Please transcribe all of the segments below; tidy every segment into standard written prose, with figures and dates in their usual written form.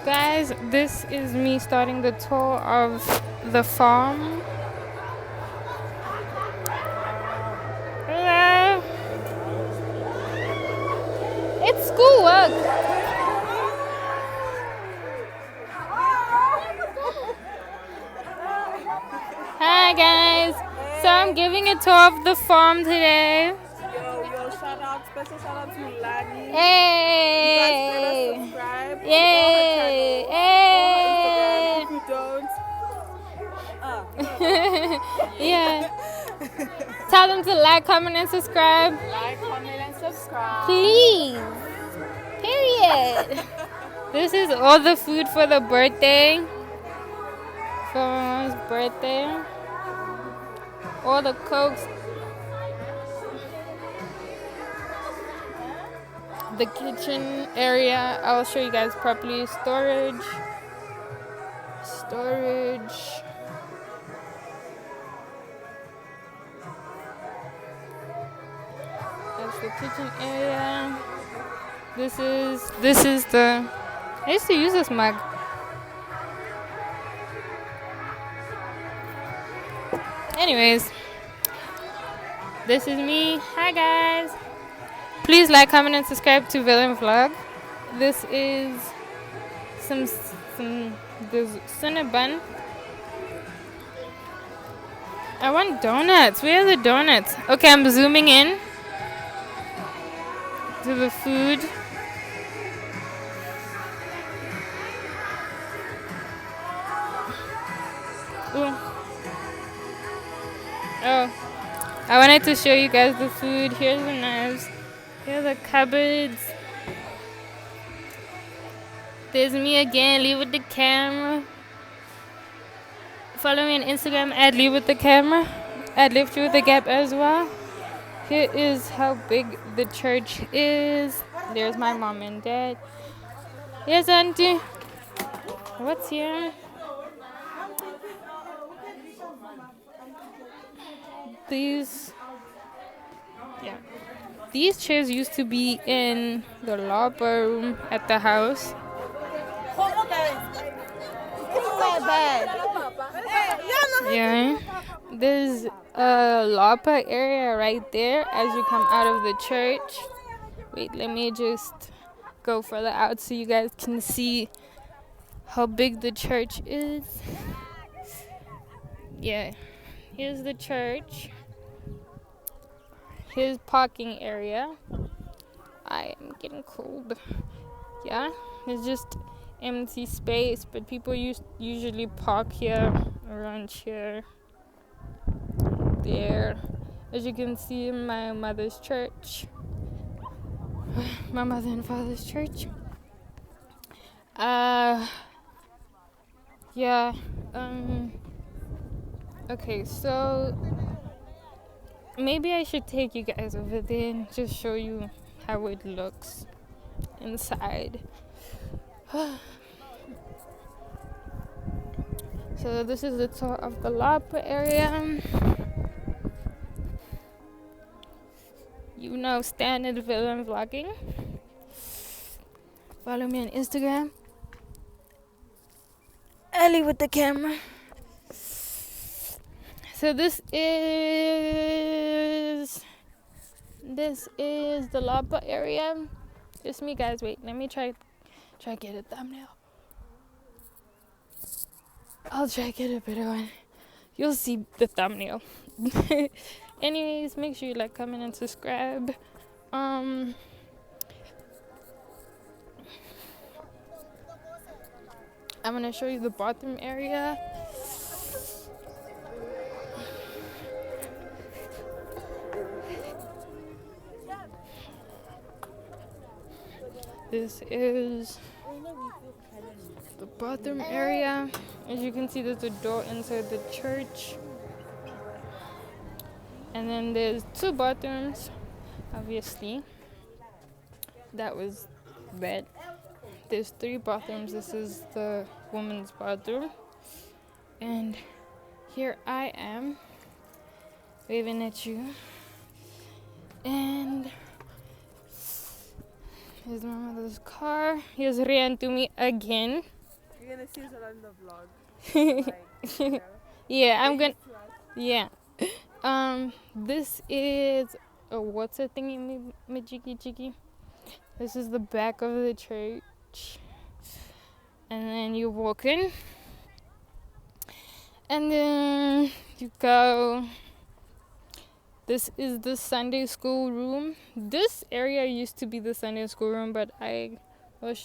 Guys, this is me starting the tour of the farm. Hello. It's schoolwork. Hi guys. So I'm giving a tour of the farm today. Yo, shout out, special shout out to Lani. Hey. You guys better subscribe to all her Yay. channel, all her Instagram. If you don't, Yeah. Tell them to like, comment, and subscribe. like, comment, and subscribe. Please. Period. This is all the food for the birthday. For my mom's birthday. All the cokes. The kitchen area. I'll show you guys properly. Storage. That's the kitchen area. This is the. I used to use this mug. Anyways, this is me. Hi guys. Please like, comment, and subscribe to Villain Vlog. This is some there's Cinnabon. I want donuts. Where are the donuts? Okay, I'm zooming in to the food. Ooh. Oh, I wanted to show you guys the food. Here's the knives. Here are the cupboards. There's me again, Lee with the camera. Follow me on Instagram at Lee with the camera. At Lift You with the Gap as well. Here is how big the church is. There's my mom and dad. Yes, auntie. What's here? These chairs used to be in the lobber room at the house. Yeah. There's a lobber area right there as you come out of the church. Wait, let me just go further out so you guys can see how big the church is. Yeah. Here's the church. Here's parking area. I am getting cold. Yeah, it's just empty space, but people usually park here, around here, there. As you can see, my mother's church, my mother and father's church. Yeah. Okay, so maybe I should take you guys over there and just show you how it looks inside. So this is the tour of the lobby area. You know, standard villain vlogging. Follow me on Instagram. Ellie with the camera. So this is the lobby area. Just me, guys. Wait, let me try get a thumbnail. I'll try get a better one. You'll see the thumbnail. Anyways, make sure you like, comment, and subscribe. I'm gonna show you the bathroom area. This is the bathroom area. As you can see, there's a door inside the church. And then there's 2 bathrooms, obviously. That was bed. There's 3 bathrooms. This is the woman's bathroom. And here I am, waving at you. And Here's my mother's car. Here's Rian to me again. You're gonna see us on the vlog. Like, Yeah, I'm gonna. Yeah. This is. Oh, what's that thingy, Majiki Chiki? This is the back of the church. And then you walk in. And then you go. This is the Sunday school room. This area used to be the Sunday school room, but I will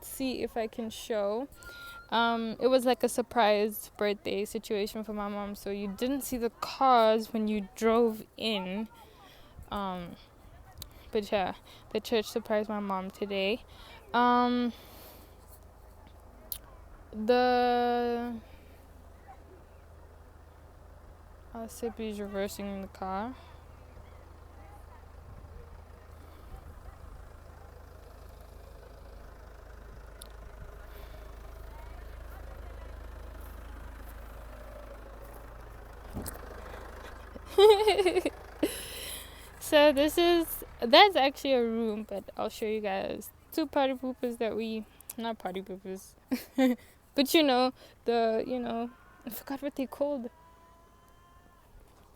see if I can show. It was like a surprise birthday situation for my mom, so you didn't see the cars when you drove in. But yeah, the church surprised my mom today. The Sippy's reversing in the car. So that's actually a room, but I'll show you guys two party poopers that not party poopers, but I forgot what they called.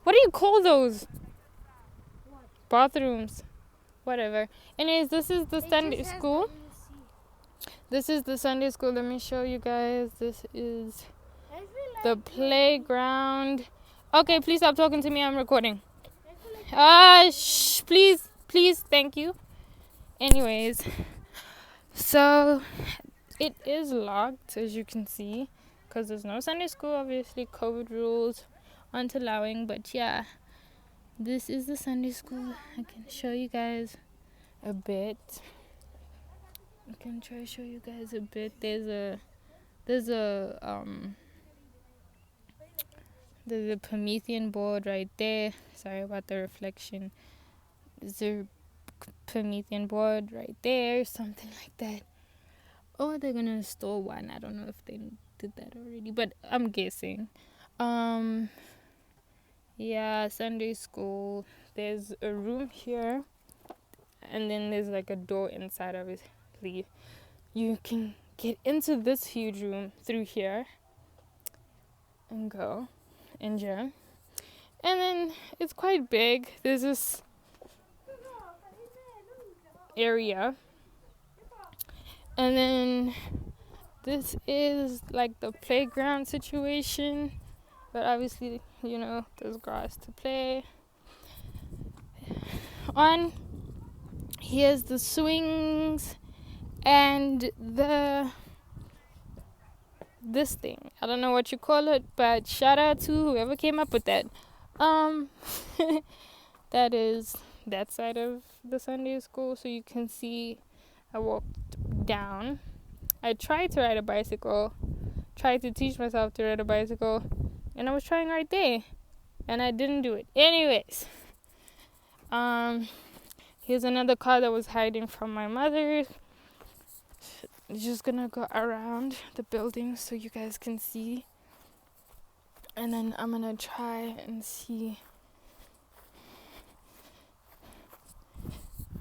What do you call those? What? Bathrooms, whatever. Anyways, this is the Sunday school. This is the Sunday school. Let me show you guys. This is the playground. Okay, please stop talking to me. I'm recording. Please, thank you. Anyways, so it is locked, as you can see, because there's no Sunday school. Obviously, COVID rules aren't allowing. But yeah, this is the Sunday school. I can show you guys a bit. I can try to show you guys a bit. There's a Promethean board right there. Sorry about the reflection. There's a Promethean board right there, something like that. Or they're gonna install one. I don't know if they did that already, but I'm guessing. Yeah, Sunday school. There's a room here, and then there's like a door inside, obviously. You can get into this huge room through here and go and jump. And then it's quite big. There's this area, and then this is like the playground situation, but obviously there's grass to play on. Here's the swings and this thing, I don't know what you call it, but shout out to whoever came up with that. That is that side of the Sunday school. So you can see I walked down. I tried to ride a bicycle, tried to teach myself to ride a bicycle, and I was trying right there, and I didn't do it. Anyways, here's another car that was hiding from my mother. Just gonna go around the building so you guys can see, and then I'm gonna try and see.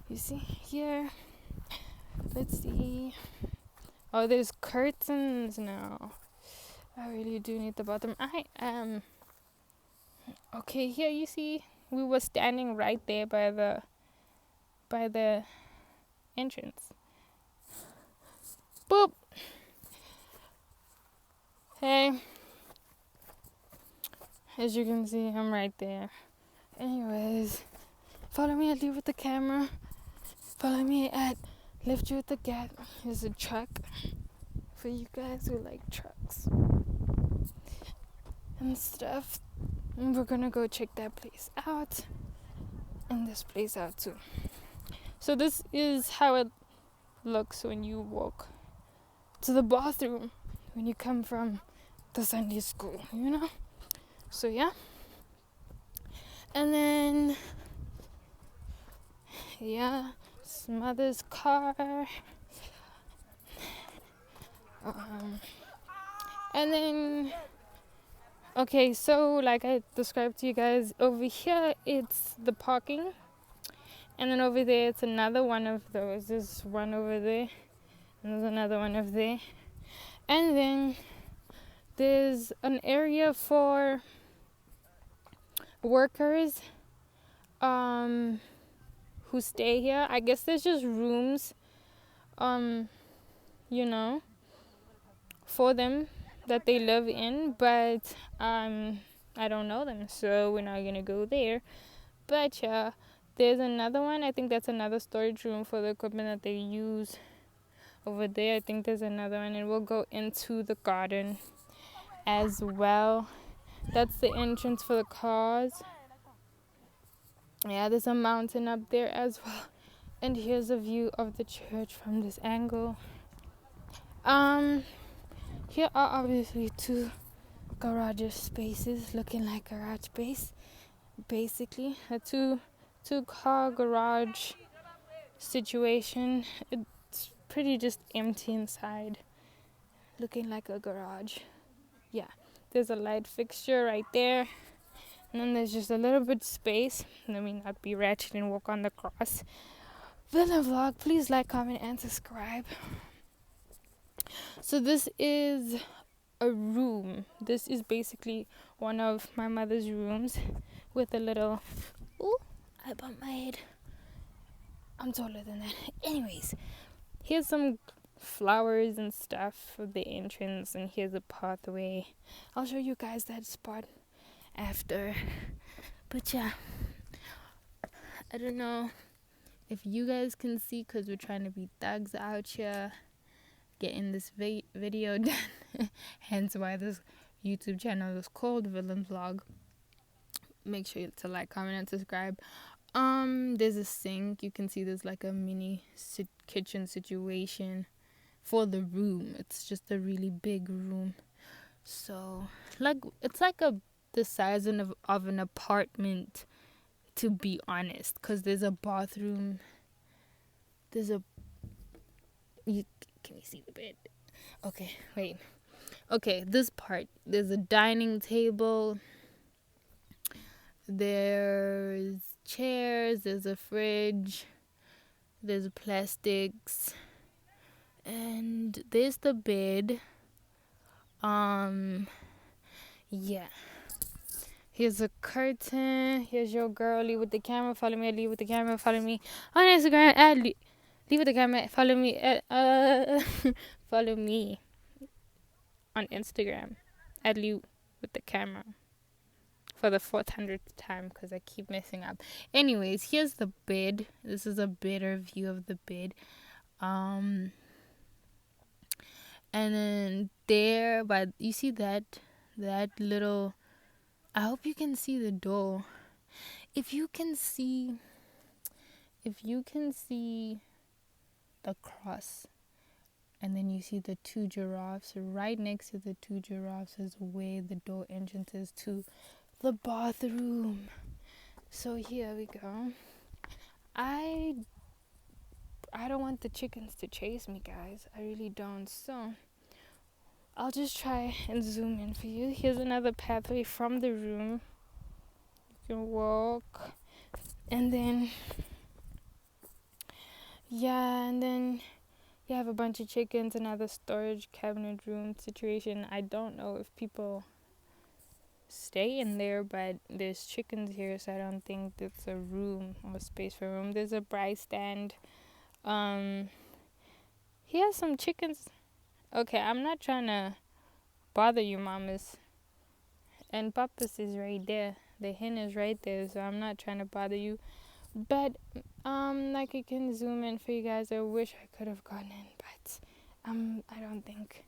You see here? Let's see. Oh, there's curtains now. I really do need the bathroom. Okay, here you see we were standing right there by the entrance. Boop. Hey. As you can see, I'm right there. Anyways, follow me at Leave with the Camera. Follow me at Lift You with the Gap. There's a truck for you guys who like trucks and stuff. And we're gonna go check that place out and this place out too. So this is how it looks when you walk to the bathroom when you come from the Sunday school, So yeah. And then it's mother's car. And then okay, so like I described to you guys, over here it's the parking, And then over there, it's another one of those. There's one over there, and there's another one over there. And then there's an area for workers who stay here. I guess there's just rooms, you know, for them that they live in, but I don't know them, so we're not gonna go there. But yeah, there's another one. I think that's another storage room for the equipment that they use over there. I think there's another one, and we'll go into the garden as well. That's the entrance for the cars. Yeah, there's a mountain up there as well. And here's a view of the church from this angle. Here are obviously two garage spaces, looking like garage space. Basically, a two car garage situation. It's pretty just empty inside, looking like a garage. Yeah, there's a light fixture right there, and then there's just a little bit space. Let me not be ratchet and walk on the cross. Villain Vlog, please like, comment, and subscribe. So this is a room. This is basically one of my mother's rooms with a little... Ooh, I bumped my head. I'm taller than that. Anyways, here's some flowers and stuff for the entrance, and here's a pathway. I'll show you guys that spot after. But yeah, I don't know if you guys can see, because we're trying to be thugs out here getting this video done. Hence why this YouTube channel is called Villain Vlog. Make sure to like, comment, and subscribe. There's a sink. You can see there's like a mini kitchen situation for the room. It's just a really big room. So like it's like the size of an apartment, to be honest, because there's a bathroom. Can you see the bed? Okay, wait. Okay, this part. There's a dining table. There's chairs. There's a fridge. There's plastics. And there's the bed. Yeah. Here's a curtain. Here's your girl. Leave with the camera. Follow me. Leave with the camera. Follow me on Instagram. Leave with the camera. Follow me. Follow me on Instagram. Leave with the camera. For the 400th time, because I keep messing up. Anyways, here's the bed. This is a better view of the bed. And then there, but you see that little... I hope you can see the door. If you can see the cross, and then you see the two giraffes, right next to the two giraffes is where the door entrance is to the bathroom. So here we go. I don't want the chickens to chase me, guys. I really don't. So I'll just try and zoom in for you. Here's another pathway from the room. You can walk. And then, yeah, and then you have a bunch of chickens, another storage cabinet room situation. I don't know if people stay in there, but there's chickens here, so I don't think that's a room or space for a room. There's a braai stand. He has some chickens. Okay, I'm not trying to bother you, mamas. And papas is right there. The hen is right there, so I'm not trying to bother you. But like I can zoom in for you guys. I wish I could have gone in, but I don't think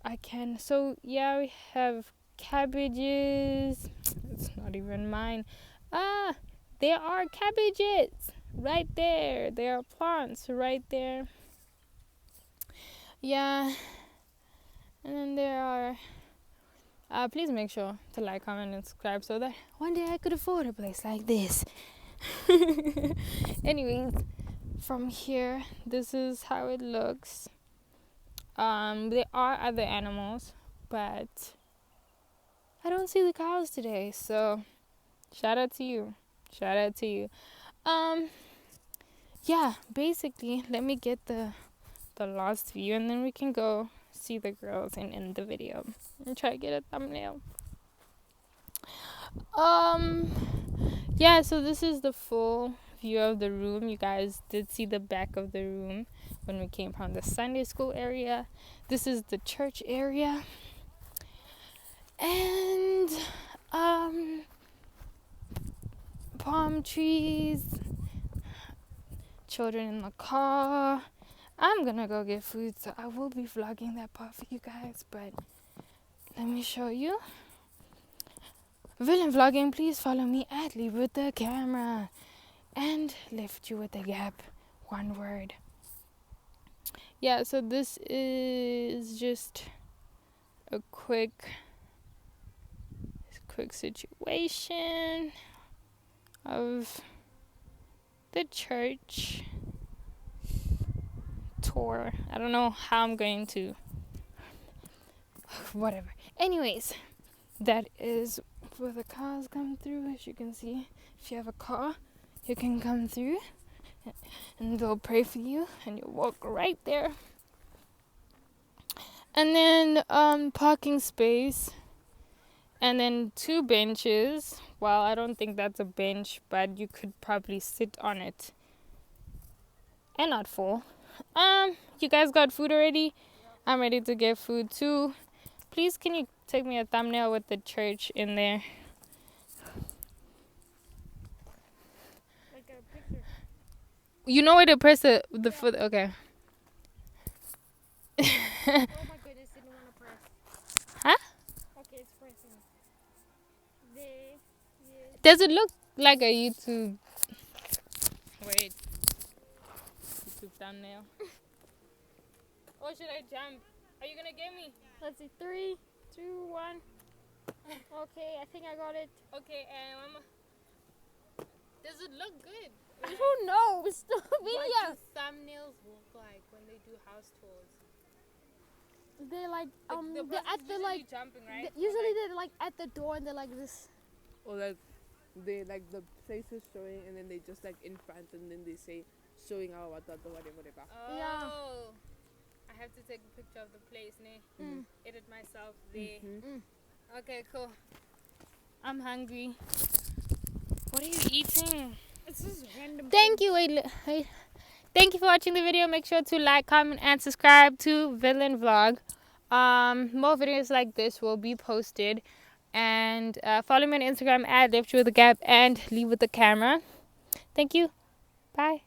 I can. So yeah, we have cabbages. It's not even mine. There are cabbages right there. There are plants right there. Yeah. And then there are please make sure to like, comment, and subscribe so that one day I could afford a place like this. Anyways, from here, this is how it looks. There are other animals, but I don't see the cows today, so shout out to you. yeah, basically, let me get the last view, and then we can go see the girls and end the video and try to get a thumbnail. Yeah, so this is the full view of the room. You guys did see the back of the room when we came from the Sunday school area. This is the church area. And palm trees, children in the car. I'm gonna go get food, so I will be vlogging that part for you guys, but let me show you. Villain vlogging, please follow me at Leave with the Camera and Lift You with the Gap. One word. Yeah, so this is just a quick situation of the church tour. I don't know how I'm going to whatever. Anyways, that is where the cars come through. As you can see, if you have a car, you can come through and they'll pray for you and you'll walk right there. And then parking space, and then 2 benches. Well, I don't think that's a bench, but you could probably sit on it and not fall. You guys got food already? I'm ready to get food too. Please, can you take me a thumbnail with the church in there? Like a picture. You know where to press the foot. Okay. Oh my goodness, didn't want to press. Huh? Okay, it's pressing. There. Yes. Does it look like a YouTube? Wait. YouTube thumbnail. Or should I jump? Are you gonna get me? Let's see. 3, 2, 1. Okay, I think I got it. Okay, and Mama. Does it look good? Who knows? The What video. do thumbnails look like when they do house tours? They're like The they're at the like jumping, right? usually they're like at the door and they're like this. Or like they like the place is showing and then they just like in front and then they say showing our whatever. Oh. Yeah. I have to take a picture of the place, ne? Mm. Edit myself there. Mm-hmm. Okay, cool. I'm hungry. What are you eating? It's just random. Thank you. Wait. Thank you for watching the video. Make sure to like, comment, and subscribe to Villain Vlog. More videos like this will be posted. And follow me on Instagram at Lift You with the Gap and Leave with the Camera. Thank you. Bye.